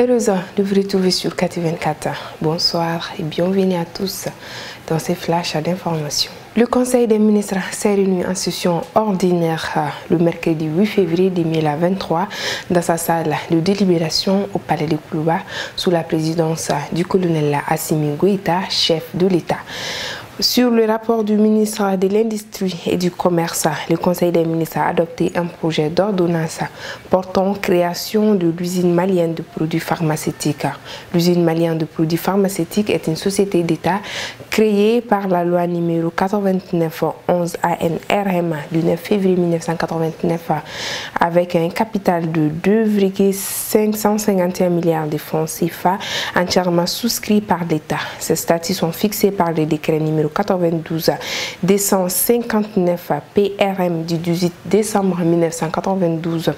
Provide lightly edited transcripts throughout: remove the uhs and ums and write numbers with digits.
Heureuse de vous retrouver sur KT24. Bonsoir et bienvenue à tous dans ces flashs d'informations. Le Conseil des ministres s'est réuni en session ordinaire le mercredi 8 février 2023 dans sa salle de délibération au Palais de Koulouba sous la présidence du colonel Assimi Goïta, chef de l'État. Sur le rapport du ministre de l'Industrie et du Commerce, le Conseil des ministres a adopté un projet d'ordonnance portant création de l'usine malienne de produits pharmaceutiques. L'usine malienne de produits pharmaceutiques est une société d'État créée par la loi numéro 8911 ANRM du 9 février 1989 avec un capital de 2,551 milliards de francs CFA entièrement souscrits par l'État. Ces statuts sont fixés par le décret numéro 92-259 PRM du 18 décembre 1992.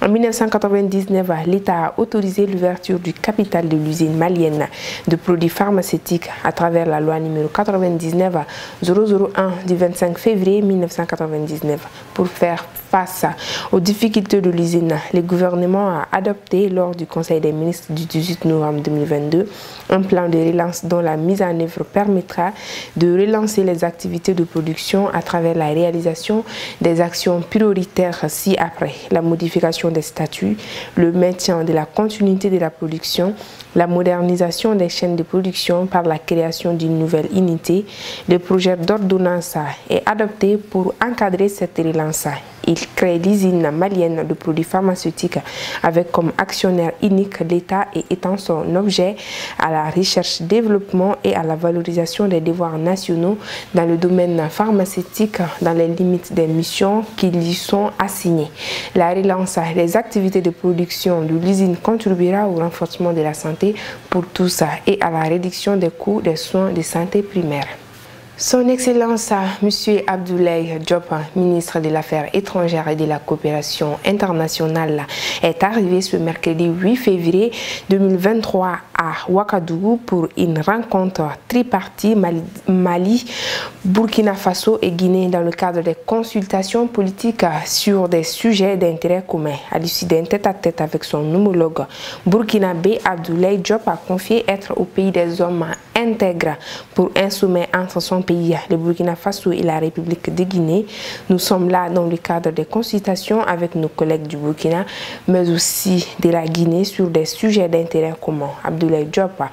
En 1999, l'État a autorisé l'ouverture du capital de l'usine malienne de produits pharmaceutiques à travers la loi numéro 99-001 du 25 février 1999. Pour faire face aux difficultés de l'usine, le gouvernement a adopté lors du Conseil des ministres du 18 novembre 2022 un plan de relance dont la mise en œuvre permettra de relancer les activités de production à travers la réalisation des actions prioritaires ci-après: la modification des statuts, le maintien de la continuité de la production, la modernisation des chaînes de production par la création d'une nouvelle unité. Le projet d'ordonnance est adopté pour encadrer cette relance. Il crée l'usine malienne de produits pharmaceutiques avec comme actionnaire unique l'État et étend son objet à la recherche, développement et à la valorisation des devoirs nationaux dans le domaine pharmaceutique dans les limites des missions qui lui sont assignées. La relance des activités de production de l'usine contribuera au renforcement de la santé pour tous et à la réduction des coûts des soins de santé primaire. Son Excellence, M. Abdoulaye Diop, ministre de l'Affaires étrangères et de la coopération internationale, est arrivé ce mercredi 8 février 2023 à Ouagadougou pour une rencontre tripartite Mali, Burkina Faso et Guinée dans le cadre des consultations politiques sur des sujets d'intérêt commun. À l'issue d'un tête-à-tête avec son homologue burkinabé, Abdoulaye Diop a confié être au pays des hommes intègres pour un sommet entre son pays, le Burkina Faso et la République de Guinée. Nous sommes là dans le cadre des consultations avec nos collègues du Burkina, mais aussi de la Guinée sur des sujets d'intérêt commun. Abdoulaye Diop a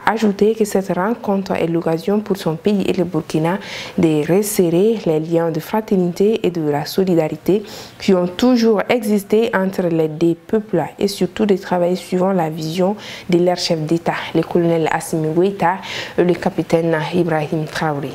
ajouté que cette rencontre est l'occasion pour son pays et le Burkina de resserrer les liens de fraternité et de la solidarité qui ont toujours existé entre les deux peuples et surtout de travailler suivant la vision de leur chef d'État, le colonel Assimi Goïta et le capitaine Ibrahim Traoré.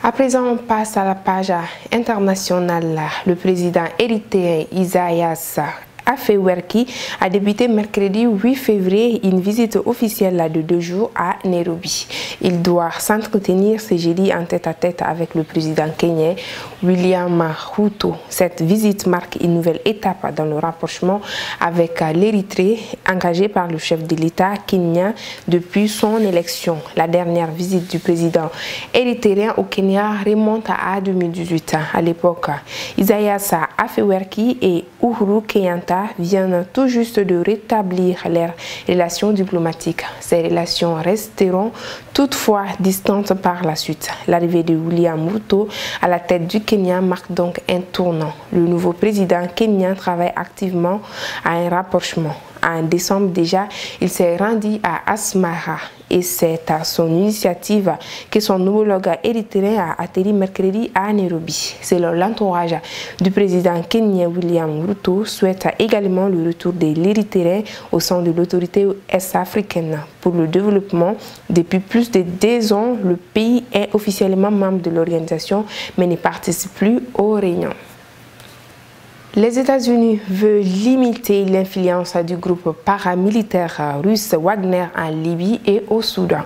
À présent, on passe à la page internationale. Le président érythréen Isaias Afewerki a débuté mercredi 8 février une visite officielle de 2 jours à Nairobi. Il doit s'entretenir ce jeudi en tête-à-tête avec le président kenyan William Ruto. Cette visite marque une nouvelle étape dans le rapprochement avec l'Érythrée engagé par le chef de l'État kenyan depuis son élection. La dernière visite du président érythréen au Kenya remonte à 2018. À l'époque, Isaias Afewerki et Uhuru Kenyatta viennent tout juste de rétablir leurs relations diplomatiques. Ces relations resteront toutefois distantes par la suite. L'arrivée de William Ruto à la tête du Kenya marque donc un tournant. Le nouveau président kenyan travaille activement à un rapprochement. En décembre déjà, il s'est rendu à Asmara et c'est à son initiative que son homologue érythréen a atterri mercredi à Nairobi. Selon l'entourage du président kenyan, William Ruto souhaite également le retour de l'Érythrée au sein de l'autorité est-africaine pour le développement. Depuis plus de 2 ans, le pays est officiellement membre de l'organisation mais ne participe plus aux réunions. Les États-Unis veulent limiter l'influence du groupe paramilitaire russe Wagner en Libye et au Soudan.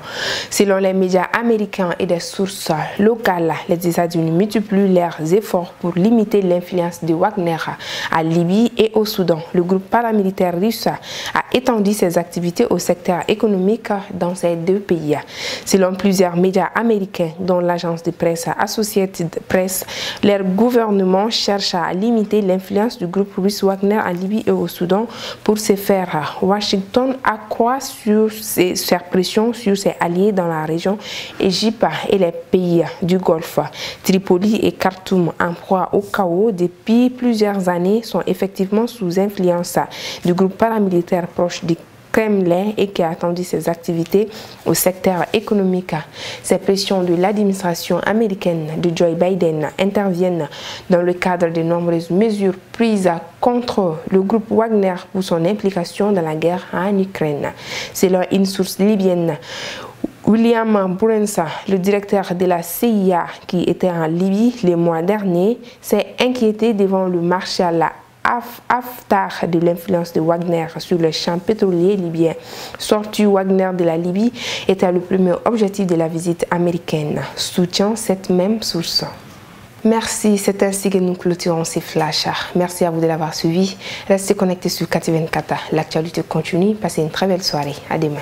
Selon les médias américains et des sources locales, les États-Unis multiplient leurs efforts pour limiter l'influence de Wagner en Libye et au Soudan. Le groupe paramilitaire russe a étendu ses activités au secteur économique dans ces 2 pays. Selon plusieurs médias américains, dont l'agence de presse Associated Press, leur gouvernement cherche à limiter l'influence l'influence du groupe russe Wagner en Libye et au Soudan. Pour ce faire, Washington accroît sa pression sur ses alliés dans la région, Égypte et les pays du Golfe. Tripoli et Khartoum, en proie au chaos depuis plusieurs années, sont effectivement sous influence du groupe paramilitaire proche du Kremlin et qui a attendu ses activités au secteur économique. Ces pressions de l'administration américaine de Joe Biden interviennent dans le cadre de nombreuses mesures prises contre le groupe Wagner pour son implication dans la guerre en Ukraine. Selon une source libyenne, William Burns, le directeur de la CIA qui était en Libye le mois dernier, s'est inquiété devant le marshal Haftar de l'influence de Wagner sur le champ pétrolier libyen. Sorti Wagner de la Libye était le premier objectif de la visite américaine, soutient cette même source. Merci, c'est ainsi que nous clôturons ces flashs. Merci à vous de l'avoir suivi. Restez connectés sur KT24. L'actualité continue. Passez une très belle soirée. À demain.